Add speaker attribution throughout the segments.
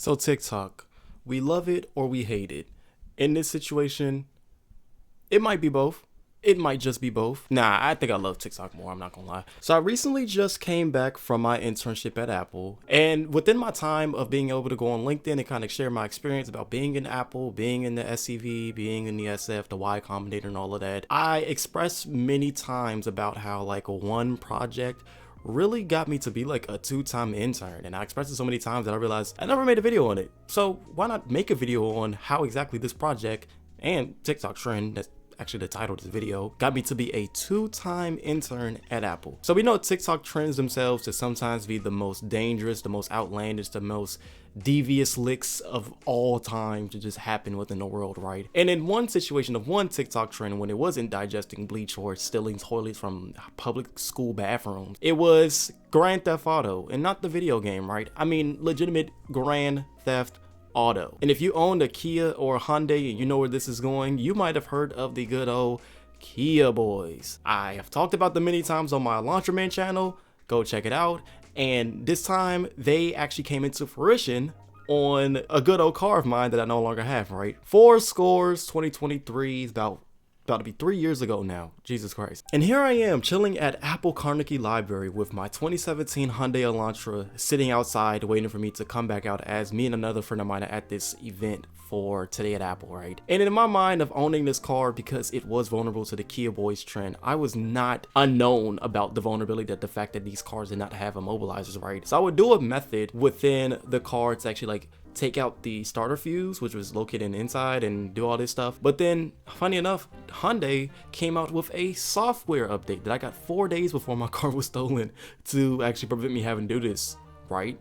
Speaker 1: So TikTok, we love it or we hate it. In this situation, it might be both. It might just be both. Nah, I think I love TikTok more, I'm not gonna lie. So I recently just came back from my internship at Apple. And within my time of being able to go on LinkedIn and kind of share my experience about being in Apple, being in the SCV, being in the SF, the Y Combinator and all of that, I expressed many times about how like one project really got me to be like a two-time intern, and I expressed it so many times that I realized I never made a video on it. So why not make a video on how exactly this project and TikTok trend, that's actually the title of this video, got me to be a two-time intern at Apple. So we know TikTok trends themselves to sometimes be the most dangerous, the most outlandish, the most devious licks of all time to just happen within the world, right? And in one situation of one TikTok trend, when it wasn't digesting bleach or stealing toilets from public school bathrooms, it was Grand Theft Auto, and not the video game, right? I mean legitimate Grand Theft Auto. And if you owned a Kia or a Hyundai and you know where this is going, you might have heard of the good old Kia boys. I have talked about them many times on my Launcherman channel. Go check it out. And this time they actually came into fruition on a good old car of mine that I no longer have, right? 2023 is about to be 3 years ago now. Jesus Christ. And here I am chilling at Apple Carnegie Library with my 2017 Hyundai Elantra sitting outside waiting for me to come back out, as me and another friend of mine are at this event for Today at Apple, right? And in my mind of owning this car, because it was vulnerable to the Kia Boys trend, I was not unknown about the vulnerability, that the fact that these cars did not have immobilizers, right? So I would do a method within the car to actually like take out the starter fuse, which was located inside, and do all this stuff. But then, funny enough, Hyundai came out with a software update that I got 4 days before my car was stolen to actually prevent me having to do this. Right?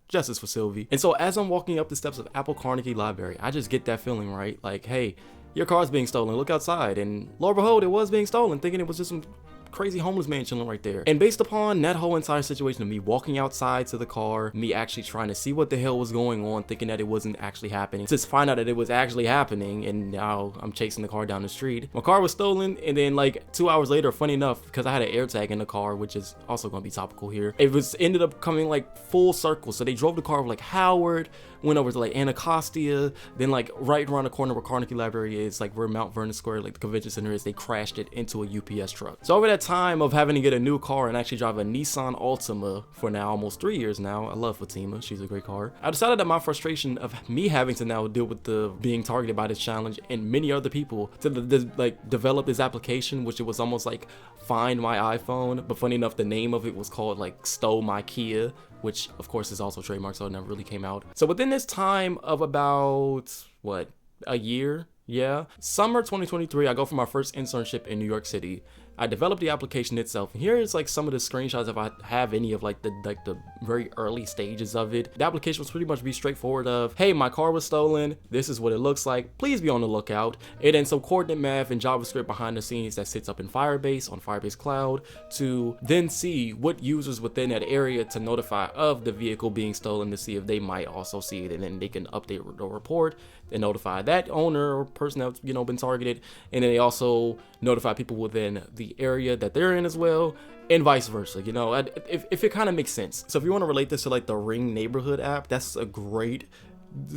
Speaker 1: Justice for Sylvie. And so as I'm walking up the steps of Apple Carnegie Library, I just get that feeling, right? Like, hey, your car's being stolen, look outside. And lo and behold, it was being stolen, thinking it was just some crazy homeless man chilling right there. And based upon that whole entire situation of me walking outside to the car, me actually trying to see what the hell was going on, thinking that it wasn't actually happening, just find out that it was actually happening, and now I'm chasing the car down the street. My car was stolen, and then like 2 hours later, funny enough, because I had an AirTag in the car, which is also going to be topical here, it was ended up coming like full circle. So they drove the car over like Howard, went over to like Anacostia, then like right around the corner where Carnegie Library is, like where Mount Vernon Square, like the convention center is, they crashed it into a UPS truck. So over that time of having to get a new car and actually drive a Nissan Altima for now almost 3 years now, I love Fatima, she's a great car, I decided that my frustration of me having to now deal with the being targeted by this challenge and many other people to like develop this application, which it was almost like Find My iPhone, but funny enough, the name of it was called like Stole My Kia, which of course is also trademarked, so it never really came out. So within this time of about, what, a year? Yeah. Summer 2023, I go for my first internship in New York City. I developed the application itself. Here is like some of the screenshots, if I have any of like the very early stages of it. The application was pretty much be straightforward of, hey, my car was stolen, this is what it looks like, please be on the lookout. And then some coordinate math and JavaScript behind the scenes that sits up in Firebase on Firebase Cloud to then see what users within that area to notify of the vehicle being stolen, to see if they might also see it, and then they can update the report and notify that owner or person that's, you know, been targeted. And then they also notify people within the area that they're in as well, and vice versa, you know, if it kind of makes sense. So if you want to relate this to like the Ring neighborhood app, that's a great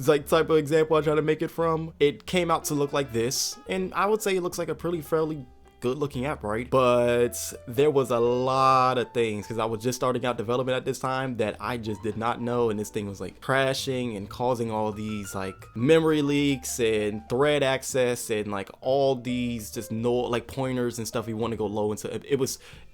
Speaker 1: like type of example I try to make it from. It came out to look like this, and I would say it looks like a fairly good looking app, right? But there was a lot of things, because I was just starting out development at this time, that I just did not know, and this thing was like crashing and causing all these like memory leaks and thread access and like all these just like pointers and stuff you want to go low into.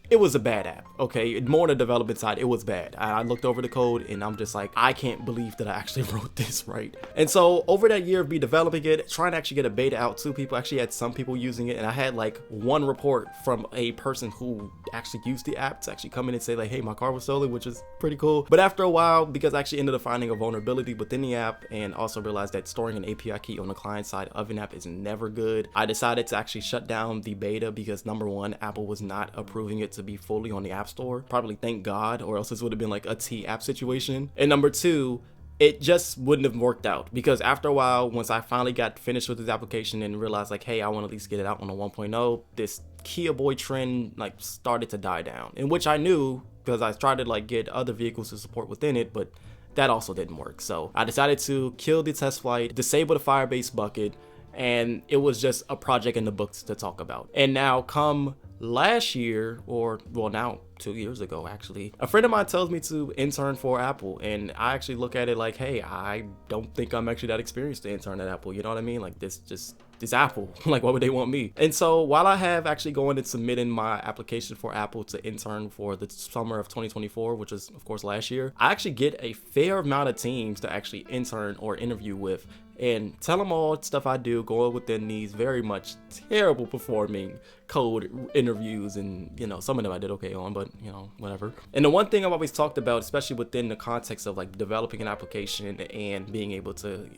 Speaker 1: It was a bad app, okay? More on the development side, it was bad. I looked over the code and I'm just like, I can't believe that I actually wrote this, right? And so over that year of me developing it, trying to actually get a beta out to people, actually had some people using it, and I had like one report from a person who actually used the app to actually come in and say like, hey, my car was stolen, which is pretty cool. But after a while, because I actually ended up finding a vulnerability within the app and also realized that storing an API key on the client side of an app is never good, I decided to actually shut down the beta, because number one, Apple was not approving it to be fully on the App Store. Probably thank God, or else this would have been like a T app situation. And number two, it just wouldn't have worked out, because after a while, once I finally got finished with this application and realized like, hey, I want to at least get it out on a 1.0, this Kia boy trend like started to die down, in which I knew because I tried to like get other vehicles to support within it, but that also didn't work. So I decided to kill the test flight, disable the Firebase bucket, and it was just a project in the books to talk about. And now come last year, or well, now 2 years ago actually, a friend of mine tells me to intern for Apple, and I actually look at it like, hey, I don't think I'm actually that experienced to intern at Apple, you know what I mean? Like, this Apple, like, why would they want me? And so while I have actually going and submitting my application for Apple to intern for the summer of 2024, which is of course last year, I actually get a fair amount of teams to actually intern or interview with and tell them all stuff I do going within these very much terrible performing code interviews. And you know, some of them I did okay on, but you know, whatever. And the one thing I've always talked about, especially within the context of like developing an application and being able to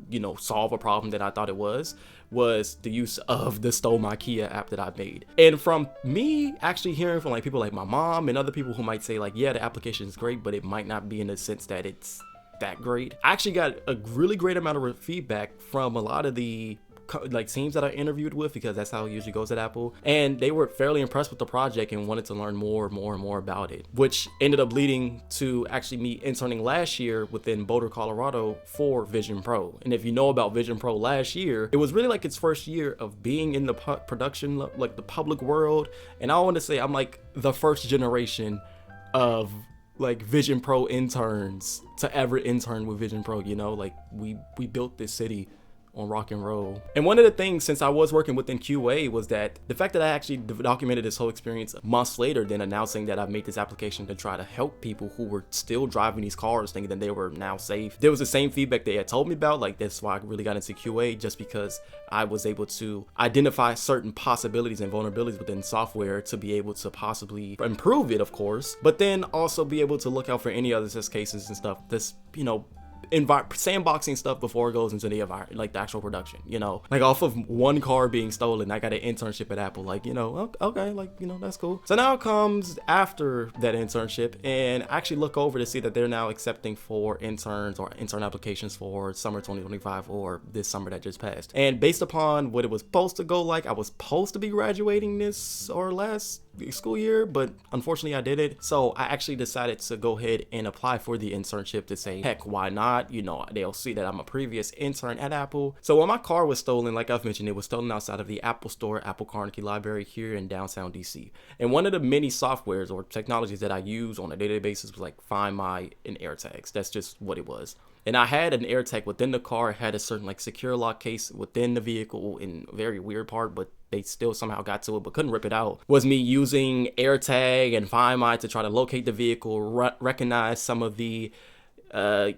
Speaker 1: you know, solve a problem that I thought it was the use of the Stole My Kia app that I made. And from me actually hearing from like people like my mom and other people who might say like, yeah, the application is great, but it might not be in the sense that it's that great. I actually got a really great amount of feedback from a lot of the like teams that I interviewed with, because that's how it usually goes at Apple, and they were fairly impressed with the project and wanted to learn more and more about it, which ended up leading to actually me interning last year within Boulder, Colorado for Vision Pro. And if you know about Vision Pro last year, it was really like its first year of being in the production, like the public world. And I want to say I'm like the first generation of like Vision Pro interns to ever intern with Vision Pro, you know, like we built this city on rock and roll. And one of the things, since I was working within QA, was that the fact that I actually documented this whole experience months later than announcing that I made this application to try to help people who were still driving these cars thinking that they were now safe. There was the same feedback they had told me about. Like, that's why I really got into QA, just because I was able to identify certain possibilities and vulnerabilities within software to be able to possibly improve it, of course, but then also be able to look out for any other test cases and stuff that's, you know, sandboxing stuff before it goes into the environment, like the actual production, you know, like off of one car being stolen. I got an internship at Apple, like, you know, okay, like, you know, that's cool. So now comes after that internship, and I actually look over to see that they're now accepting for interns or intern applications for summer 2025, or this summer that just passed. And based upon what it was supposed to go like, I was supposed to be graduating this or last school year, but unfortunately I didn't. So I actually decided to go ahead and apply for the internship to say, heck, why not? You know, they'll see that I'm a previous intern at Apple. So when my car was stolen, like I've mentioned, it was stolen outside of the Apple Store, Apple Carnegie Library here in downtown DC. And one of the many softwares or technologies that I use on a day-to-day basis was like Find My and AirTags. That's just what it was. And I had an AirTag within the car. It had a certain like secure lock case within the vehicle, in a very weird part, but they still somehow got to it but couldn't rip it out. Was me using AirTag and Find My to try to locate the vehicle, recognize some of the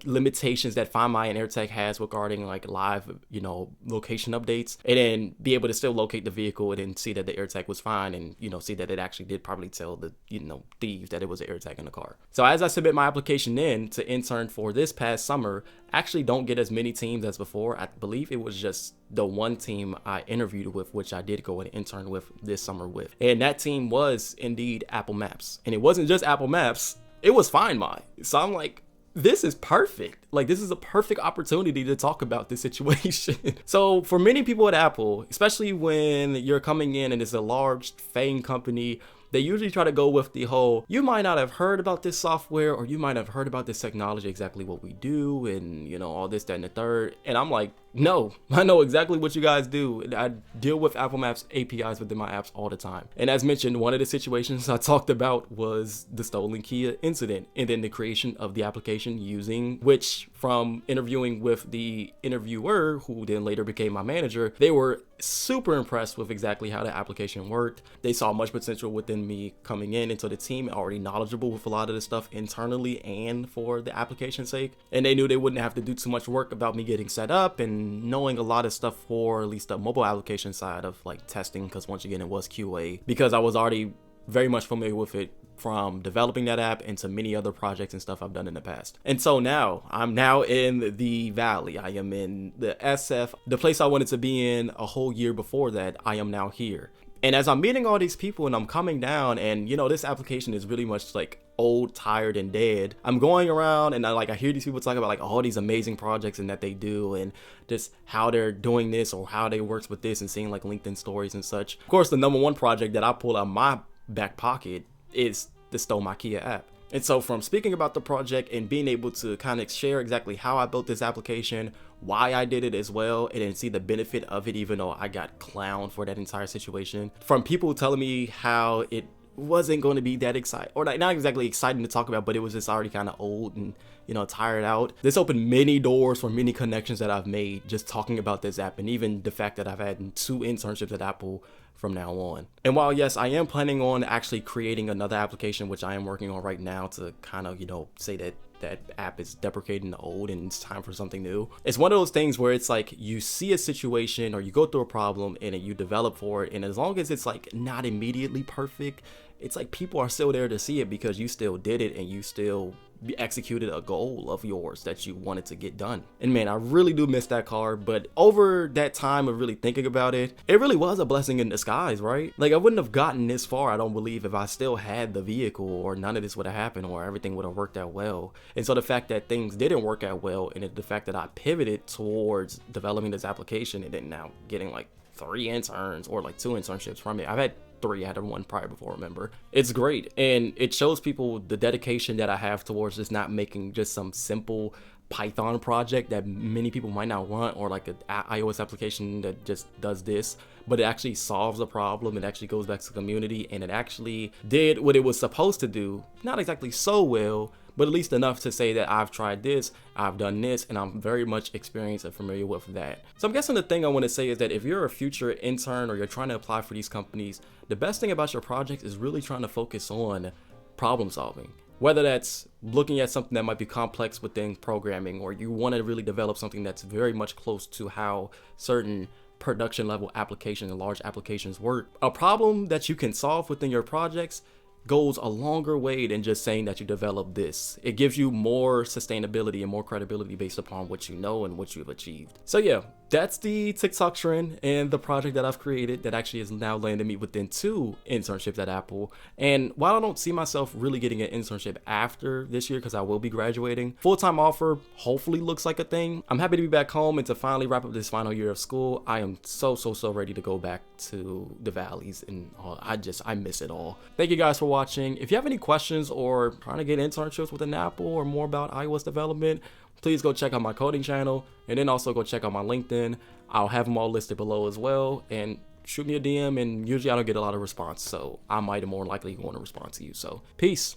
Speaker 1: limitations that Find My and AirTag has regarding like live, you know, location updates, and then be able to still locate the vehicle and then see that the AirTag was fine, and, you know, see that it actually did probably tell the, you know, thieves that it was an AirTag in the car. So as I submit my application in to intern for this past summer, I actually don't get as many teams as before. I believe it was just the one team I interviewed with, which I did go and intern with this summer with. And that team was indeed Apple Maps. And it wasn't just Apple Maps, it was Find My. So I'm like, this is perfect. Like, this is a perfect opportunity to talk about this situation. So for many people at Apple, especially when you're coming in and it's a large FANG company, they usually try to go with the whole, you might not have heard about this software, or you might have heard about this technology, exactly what we do, and, you know, all this, that, and the third. And I'm like, no, I know exactly what you guys do. I deal with Apple Maps APIs within my apps all the time. And as mentioned, one of the situations I talked about was the stolen Kia incident, and then the creation of the application using, which from interviewing with the interviewer, who then later became my manager, they were super impressed with exactly how the application worked. They saw much potential within me coming in into the team, already knowledgeable with a lot of the stuff internally and for the application's sake. And they knew they wouldn't have to do too much work about me getting set up and knowing a lot of stuff for at least the mobile application side of like testing, because once again, it was QA, because I was already very much familiar with it from developing that app into many other projects and stuff I've done in the past. And so now I'm now in the Valley. I am in the SF, the place I wanted to be in a whole year before that. I am now here. And as I'm meeting all these people and I'm coming down, and, you know, this application is really much like old, tired, and dead. I'm going around and I hear these people talk about like all these amazing projects and that they do, and just how they're doing this or how they works with this, and seeing like LinkedIn stories and such. Of course, the number one project that I pull out of my back pocket is the Stole My Kia app. And so from speaking about the project and being able to kind of share exactly how I built this application, why I did it as well, and then see the benefit of it, even though I got clowned for that entire situation, from people telling me how it wasn't going to be that exciting, or like not exactly exciting to talk about, but it was just already kind of old and, you know, tired out. This opened many doors for many connections that I've made just talking about this app, and even the fact that I've had 2 internships at Apple from now on. And while yes, I am planning on actually creating another application, which I am working on right now to kind of, you know, say that that app is deprecating the old and it's time for something new. It's one of those things where it's like you see a situation or you go through a problem and you develop for it, and as long as it's like not immediately perfect, it's like people are still there to see it because you still did it and you still executed a goal of yours that you wanted to get done. And man, I really do miss that car, but over that time of really thinking about it, it really was a blessing in disguise, right? Like I wouldn't have gotten this far, I don't believe, if I still had the vehicle, or none of this would have happened, or everything would have worked out well. And so the fact that things didn't work out well, and the fact that I pivoted towards developing this application and then now getting like 3 interns or like 2 internships from it. I've had 3, I had 1 prior before, remember. It's great, and it shows people the dedication that I have towards just not making just some simple Python project that many people might not want, or like an iOS application that just does this, but it actually solves a problem. It actually goes back to the community, and it actually did what it was supposed to do. Not exactly so well, but at least enough to say that I've tried this, I've done this, and I'm very much experienced and familiar with that. So I'm guessing the thing I want to say is that if you're a future intern or you're trying to apply for these companies, the best thing about your project is really trying to focus on problem solving. Whether that's looking at something that might be complex within programming, or you want to really develop something that's very much close to how certain production level applications and large applications work. A problem that you can solve within your projects goes a longer way than just saying that you developed this. It gives you more sustainability and more credibility based upon what you know and what you've achieved. So yeah, that's the TikTok trend and the project that I've created that actually has now landed me within 2 internships at Apple. And while I don't see myself really getting an internship after this year, because I will be graduating, full-time offer hopefully looks like a thing. I'm happy to be back home and to finally wrap up this final year of school. I am so ready to go back to the valleys and all. I miss it all. Thank you guys for watching. If you have any questions or trying to get internships within Apple or more about iOS development, please go check out my coding channel, and then also go check out my LinkedIn. I'll have them all listed below as well, and shoot me a DM, and usually I don't get a lot of response, so I might more likely want to respond to you. So peace.